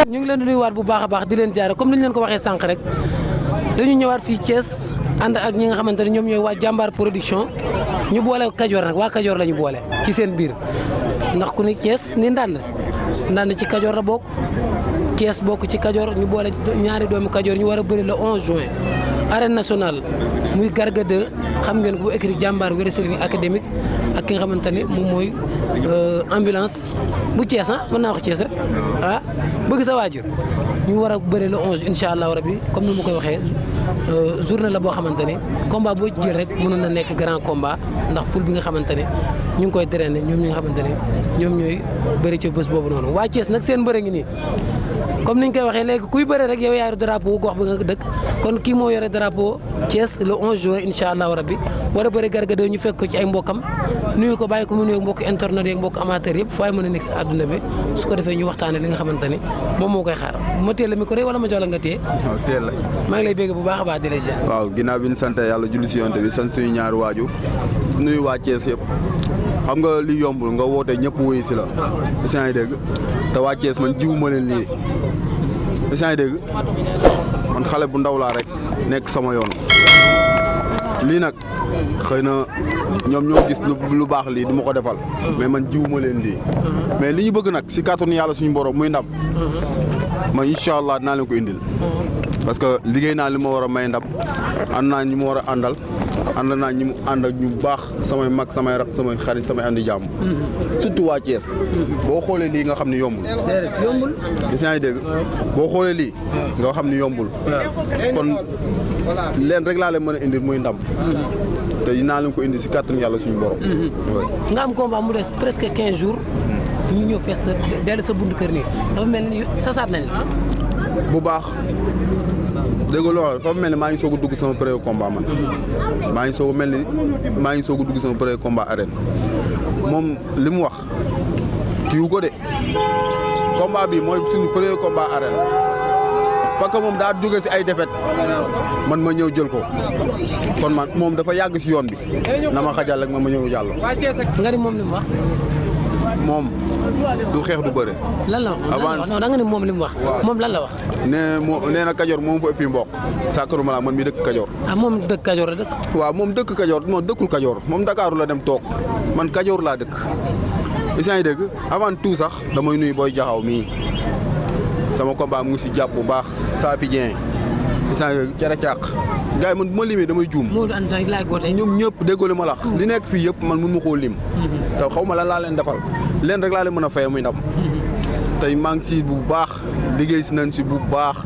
ñu ngi leen di nuyuwaat bu baax a baax di leen ziare comme ni ñu leen ko waxee sànq rek dañu ñëwaat fii Thiès ànd ak ñi nga xamante ne ñoom ñooy waa jàmbaar production ñu boole Kajoor nag waa Kajoor la ñu boole ci seen biir ndax ku ni Thiès ni Ndande ci Kajoor la bokk Thiès bokk ci Kajoor ñu boole ñaari doomu Kajoor ñu war a bëri le 11 juin arène nationale muy Garga 2 xam ngeen ko bu écrit jàmbaar wrestling académique ak ki nga xamante ni moom mooy ambulance bu Thiès mën naa wax Thiès rek bëgg sa waajur ñu war a bëri le 11 incha allah rabbi comme ni ma koy waxee journée la boo xamante ni combat boo jël rek mënoon na nekk grand combat ndax ful bi nga xamante ne ñu ngi koy drainer ñoom ñi nga xamante ne ñoom ñooy bëri ci bés boobu noonu waa Thiès nag seen bëre ngi nii comme niñ koy waxee léegi kuy bëre rek yow yaay drapeau gox bi nga dëkk kon kii moo yore drapeau Thiès le 11 juin incha allahu rabbi war a bëri Garga 2 ñu fekk ko ci ay mbokkam nuyu ko bàyyi ko mu nuyu mbokk internet yeeg mbokk amateur yëpp fooy mën a nekk si àdduna bi su ko defee ñu waxtaanee li nga xamante ni moom moo koy xaar ma teel la micro rek wala ma jox la nga téye. waaw teel la. maa ngi lay bégg bu baax a baax di lay ziar. waaw ginnaaw bi ñu sant yàlla julli si yonte bi sant suñu ñaari waajur nuyu waa Thiès yëpp xam nga li yombul nga woote ñëpp wuyu si la. yaa ngi dégg te waa Thiès man jiwu ma leen lii yaa ngi dégg man xale bu ndaw laa rek nekk sama yoon lii nag xëy na ñoom ñoo gis lu baax lii di ma ko defal mais man jiwuma leen lii mais li ñu bëgg nag si kàttanu yàlla suñu borom muy ndam ma incha allah dinaa leen ko indil parce que liggéey naa li ma war a may ndam ànd naa ñi ma war a àndal ànd naa ñi mu ànd ak ñu baax samay mag samay rak samay xarit samay andi jàmm surtout waa Thiès boo xoolee lii nga xam ne yombul yombul gis yaa ngi dégg boo xoolee lii nga xam ne yombul kon leen rek laa leen mën a indil muy ndam te dinaa leen ko indi si kàttanu yàlla suñu borom nga am combat mu des presque 15 jours ñu ñëw fees sa dellu sa buntu kër nii dafa mel ni sasaat nañ la bu baax dégg nga loolu dafa mel ni maa ngi soog a dugg sama premier combat man maa ngi soog a dugg sama premier combat arène moom li mu wax kii wu ko de combat bi mooy suñu premier combat arène parce que moom daa jóge si ay défaite man ma ñëw jël ko kon man moom dafa yàgg si yoon bi na ma xajal rek ma ñëw jàll. nga ni moom li mu wax. moom du xeex du bëre. lan la wax non da nga ni moom li mu wax. moom lan la wax. nee na Kajoor moom fa ëppi mbokk sàkkaruma la man mi dëkk Kajoor. moom dëkk Kajoor la dëkk. waaw moom dëkk Kajoor moom dëkkul Kajoor moom Dakaaru la dem toog man Kajoor laa dëkk. yaa ngi dégg avant tout sax damay nuyu booy jaxaw mii sama combat mu ngi si jàpp bu baax Safi Dieng yaa ngi dégg cere càq gars yi man bu ma limee damay juum. ñoom ñëpp déggoo li ma la li nekk fii yëpp man mun ma koo lim. te xaw ma lan laa leen defal leen rek laa leen mën a fay muy ndam. tey maa ngi si bu baax liggéey si nañ si bu baax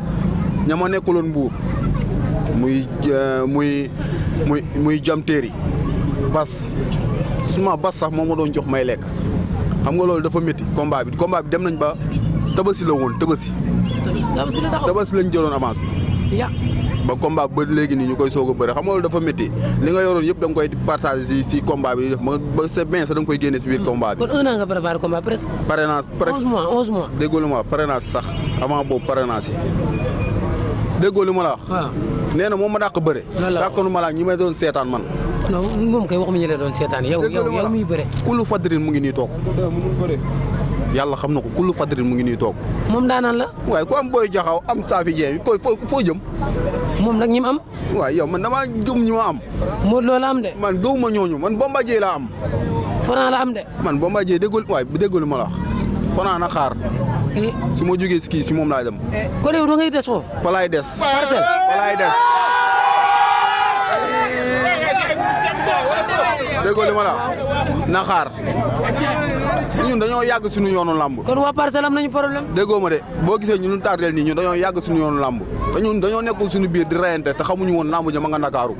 ña ma nekkuloon Mbuur muy jamteeri bas suma bas sax moo ma doon jox may lekk xam nga loolu dafa métti combat bi dem nañ ba Tabaski la woon Tabaski lañ jëloon avance bi. ba combat ba léegi nii ñu koy soog a bëri xam nga loolu dafa métti li nga yoroon yëpp da nga koy partager si combat bi ba c'est bien sax da nga koy génne si biir combat bi. kon un an nga préparé combat presque. parrainage presque 11 mois. déggoo li ma wax parrainage sax avant boobu parrainage yi déggoo li ma la wax. waaw nee na moom ma dàq bëre. sàkkanu ma la ñi may doon seetaan man. non moom kay waxuma ñu leen doon seetaan yow miy bëre. kullu fadrin mu ngi nii toog. yàlla xam na ko kullu fadrin mu ngi nii toog. moom daanaan la. waaye ku am booy jaxaw am Safi Dieng koy foo jëm. moom nag ñi mu am. waaye yow man damaa gëm ñi ma am. Modou Lo la am de. man gëwuma ñooñu man Bombardier laa am. Franc la am de. man Bombardier déggul ma la wax. Franc na xaar. su ma jógee si kii si moom laay dem. kon yow da ngay des foofu. fa laay des. parcelle fa laay des. déggoo li ma la na xaar ñun dañoo yàgg suñu yoonu làmb. kon waa parcelle am nañu problème. déggoo ma de boo gisee ñu tardeel nii ñun dañoo yàgg suñu yoonu làmb te ñun dañoo nekkul suñu biir di reyante te xamuñu woon làmb ja ma nga Ndakaaru.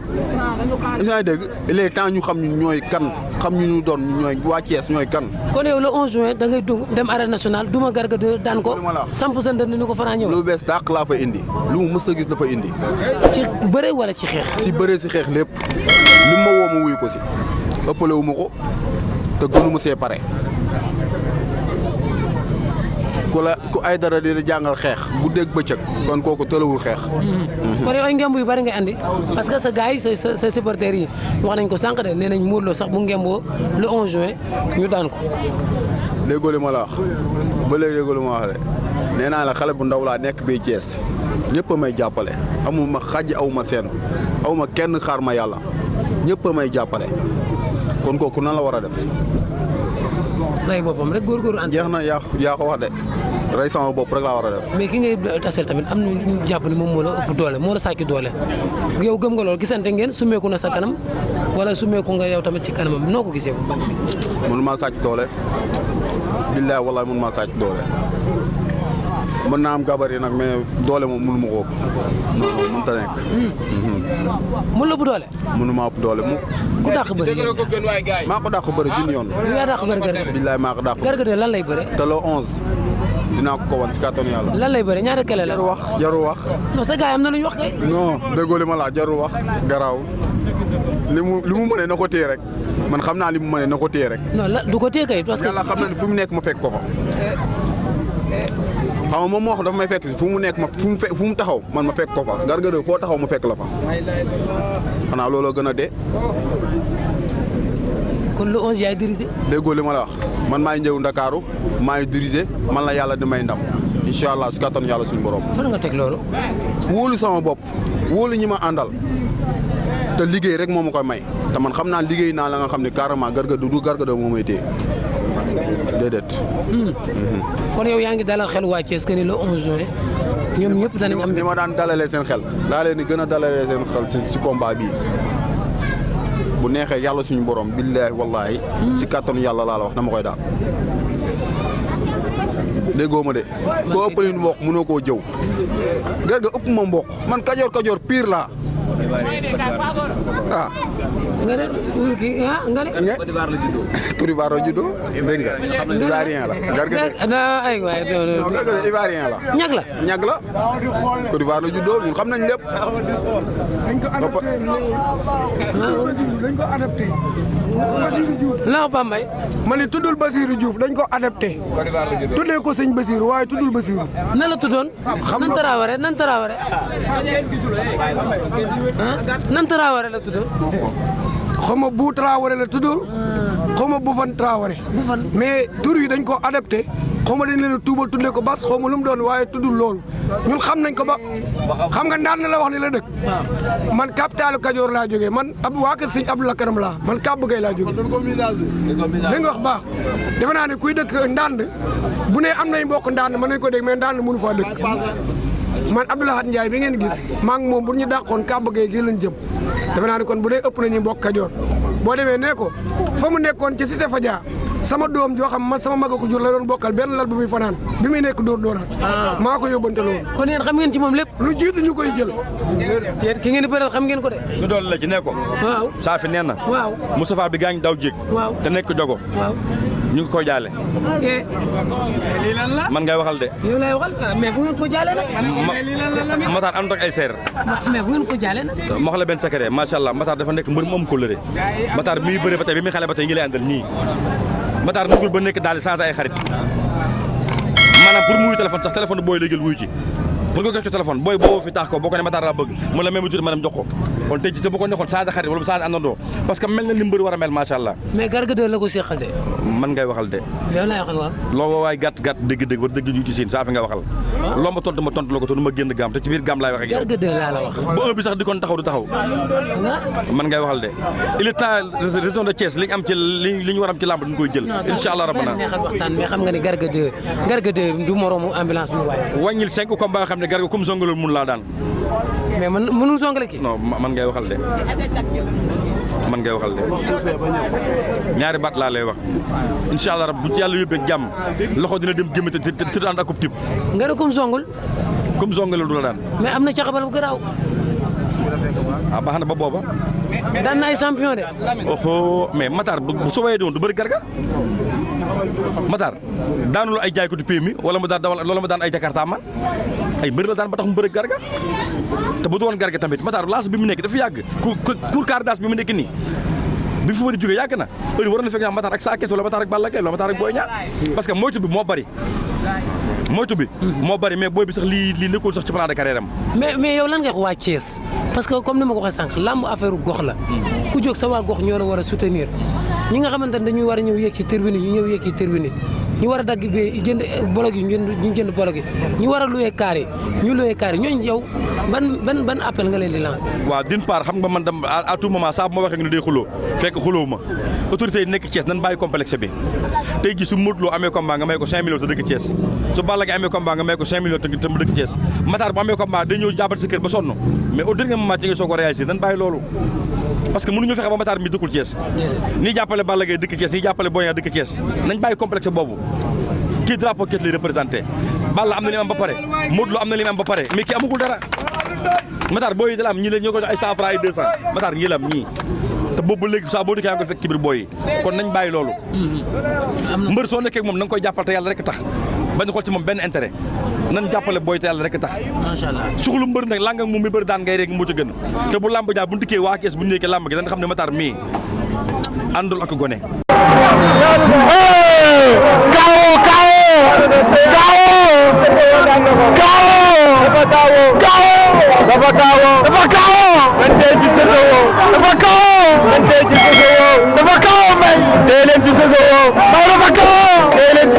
yaa ngi dégg il est temps ñu xam ñu ñooy kan xam ñu doon ñooy waa Thiès ñooy kan. kon yow le 11 juin da ngay dem arène nationale duma Garga 2 daan ko. samp sa ndënd ni ko Franc ñëw. lu bees dàq laa fa indi lu mu mës a gis la fa indi. ci bëre wala ci xeex. si bëre si xeex lépp li ma woo ma wuyu ko si ëppale wu ma ko te gënu ma see pare ku ay dara di jàngal xeex bu dégg bëccëg kon kooku tëlawul xeex. kon yow ay ngemb yu bari nga andi parce que sa gars yi sa supporters yi wax nañ ko sànq de nee nañ Modou Lo sax bu ngemboo le 11 juin ñu daan ko. déggoo li ma la wax ba léegi déggoo li ma wax de nee naa la xale bu ndaw laa nekk bii Thiès ñëpp a may jàppale amuma xàjj awuma seen awuma kenn xaar ma yàlla ñëpp a may jàppale kon kooku nan la war a def. rey boppam rek góorgóorlu ànd. jeex na yaa ko wax de rey sama bopp rek laa war a def. mais ki ngay taseel tamit am na ñu jàpp ni moom moo la ëpp doole moo la sàkki doole yow gëm nga lool gisante ngeen sumeeku na sa kanam wala sumeeku nga yow tamit ci kanamam noo ko gisee ko. mënu maa sàcc doole billaay wallaay mënu maa sàcc doole mën naa am gabar yi nag mais doole moom mënu ma ko ëpp non non mënut a nekk. mën la ëpp doole. mënu maa ëpp doole mu. ku dàq bëri maa ko dàq bëri junni yoon. yow yaa dàq bëri Garga. billaay maa ko dàq. Garga de lan lay bëre. te le 11 dinaa ko wan si kàttanu yàlla. lan lay bëre ñaata kele la. jarul wax. non sa gars yi am na lu ñu wax kay. non déggoo li ma la jarul wax garaaw li mu mënee na ko téye rek man xam naa li mu mënee na ko téye rek. non la du ko téye kay parce que. yàlla xam na ne fu mu nekk ma fekk ko fa. xam nga moom moo xam dafa may fekk si fu mu nekk ma fu mu taxaw man ma fekk ko fa Garga de foo taxaw ma fekk la fa xanaa looloo gën a dee. kon le 11 yaay dirigé. déggoo li ma la wax man maay njëw Ndakaaru maay dirigé man la yàlla di may ndam incha allah si kattanu yàlla suñu borom. fan nga teg loolu. wóolu sama bopp wóolu ñi ma àndal te liggéey rek moo ma koy may te man xam naa liggéey naa la nga xam ne carrément Garga du Garga de moo may téye déedéet. kon yow yaa ngi dalal xel waa Thiès que ni le 11 juin ñoom ñëpp danañ am. ni ma daan dalalee seen xel laa leen di gën a dalalee seen xel si combat bii bu neexee yàlla suñu borom billaahi wallaahi si kàttanu yàlla laa la wax dama koy daan. déggoo ma de koo ëppale mboq mënoo koo jëw Garga ëpp ma mboq man kajoor pire laa ah. nga ne nga ne. Côte d'Ivoire la juddoo dégg nga. Ivoirien la Garga de. ay waay non Garga de Ivoirien la. ñag la Côte d'Ivoire la juddoo ñun xam nañ lépp. dañ ko adapté. la Bambey. ma ne tuddul Basirou Diouf dañ ko adapté. tuddee ko sëñ Basirou waaye tuddul Basirou. nan la tuddoon. nan Traoré nan Traoré. nan Traoré la tuddoon. xaw ma bu Traoré la tudd. xaw ma bu fan Traoré. mais tur yi dañ ko adapté. xaw ma dañ leen a tuubal tuddee ko bas xaw ma lu mu doon waaye tuddul loolu ñun xam nañ ko ba xam nga ndaan na la wax ni la dëkk man capitalu Kajoor laa jógee man ab waa kër sëñ Abdou Lakaram laa man Kàbb Gay laa jógee da nga wax baax defe naa ne kuy dëkk ndànd bu ne am nay mbokk ndànd mën nañ ko dégg mais ndànd mënu faa dëkk man Abdoulahat Ndiaye bi ngeen gis maa ngi moom bu ñu dàqoon Kàbb Gay gi lañ jëm defe naa ne kon bu dee ëpp nañu mbokk Kajoor boo demee nee ko fa mu nekkoon ci Cité Fadia sama doom joo xam man sama mag ko jur la doon bokkal benn lal bu muy fanaan bi muy nekk dóoraat maa ko yóbbante loolu. kon yéen xam ngeen ci moom lépp. lu jiitu ñu koy jël. yéen ki ngeen di bëral xam ngeen ko de. ñu doon la ci ne ko. waaw Saafi nee na. waaw Moustapha bi gaañ daw jéeg. waaw te nekk jogo. waaw ñu ngi koy jaale. man ngay waxal de. yow lay waxal mais bu ngeen ko jaalee nag. Matar ànd ak ay seer. mais bu ngeen ko jaalee nag. ma wax la benn secret macha allah Matar dafa nekk mbër mu am kóllëre. Matar mi bëre ba tey bi muy xale ba tey ngi lay àndal nii. Matar nugul ba nekk daal di changé ay xarit maanaam pour mu wuyu téléphone sax téléphone booy la jël wuyu ci pour nga jox ci téléphone booy boo fi tax ko boo ko ne Matar laa bëgg mu la même tuuti ma dem jox ko kon tey ci te bu ko neexoon changé xarit wala mu changé àndandoo parce que mel na ni mbër war a mel macha allah. mais Garga 2 la ko seqal de. man ngay waxal de. yow laay waxal waaw. loo waay gàtt dégg-dégg war dégg ñu ci siin saa fi nga waxal. loo ma tontu la ko te nu ma génn gaam te ci biir gaam laay wax ak yow. Garga 2 laa la wax. ba un bi sax di kon taxaw du taxaw. man ngay waxal de il est temps région de Thiès li ñu am ci li ñu war am ci làmb dañu koy jël. incha allah rabbana neexal waxtaan mais xam nga ni Garga 2 du moromu ambulance bu waay. wàññil 5 combat nga xam ne Garga comme songaloon mun laa daan. mais man mënul songale kii. non man ngay waxal de. man ngay waxal de ñaari baat laa lay wax incha allah rab bu ci yàlla yóbbee jàmm loxo dina dem gémmate te ànd ak tip. nga ne comme songul. comme songale du la daan. mais am na caxabal bu garaaw. ah baax na ba booba. daan na ay champion de. oho mais Matar bu soobee doon du bëri Garga. Matar daanul ay jaay ko du PMI wala mu daan dawal loolu ma daan ay Jakarta man ay mbër la daan ba tax mu bëri Garga te bu doon Garga tamit Matar laas bi mu nekk dafa yàgg cour cardas bi mu nekk nii bi fu bëri jógee yàgg na heure waroon na fekk Matar ak Sa Thiès wala Matar ak Balla Gaye wala Matar ak Boy Niang parce que moytu bi moo bëri moytu bi moo bari mais booy bi sax lii nekkul sax ci plan de carrière am. mais yow lan nga wax waa Thiès parce que comme ni ma ko waxee sànq làmb affaire gox la ku jóg sa waa gox ñoo la war a soutenir ñi nga xamante ne dañuy war a ñëw yéeg ci tribune yi ñu ñëw yéeg ci tribune yi ñu war a dagg bi jënd bolog yi ñu jënd bolog yi ñu war a loué kaar yi ñu loué kaar yi ñooñu yow ban appel nga leen di lancer. waaw d'une part xam nga man dem à tout moment saa bu ma waxee nga ne day xuloo fekk xuloo ma autorité yi nekk Thiès nan bàyyi complexe bi tey ji su Modou Lo amee combat nga may ko 5 millions te dëkk Thiès su Balla Gaye amee combat nga may ko 5 millions te mu dëkk Thiès Matar bu amee combat day ñëw jàppal sa kër ba sonn mais au dernier moment ci nga soo ko réagir nan bàyyi loolu parce que mënuñu fexe ba Matar mi dëkkul Thiès nii jàppale Balla Gaye dëkk Thiès nii jàppale Boy Niang dëkk Thiès nañ bàyyi complexe boobu kii drapeau Thiès lay représenté Balla am na li am ba pare Modou Lo am na li am ba pare mais kii amagul dara Matar booy yi dala am ñii la ñoo ko jox ay 100 francs ay 200 Matar ñii la am ñii te boobu ba léegi saa boo dikkee yaa ngi ko fekk ci biir booy yi kon nañ bàyyi loolu mbër soo nekkee moom na nga koy jàppal te yàlla rek tax bañ xool ci moom benn intérêt nan jàppale booy te yàlla rek tax macha allah suxlu mbër nag langa moom mi bëri daan ngay rek moo ci gën te bu làmb jaa bu ndikkee waa Kees bu ñu nekkee làmb gi dañ xam ne Matar mii àndul ak gone Dafa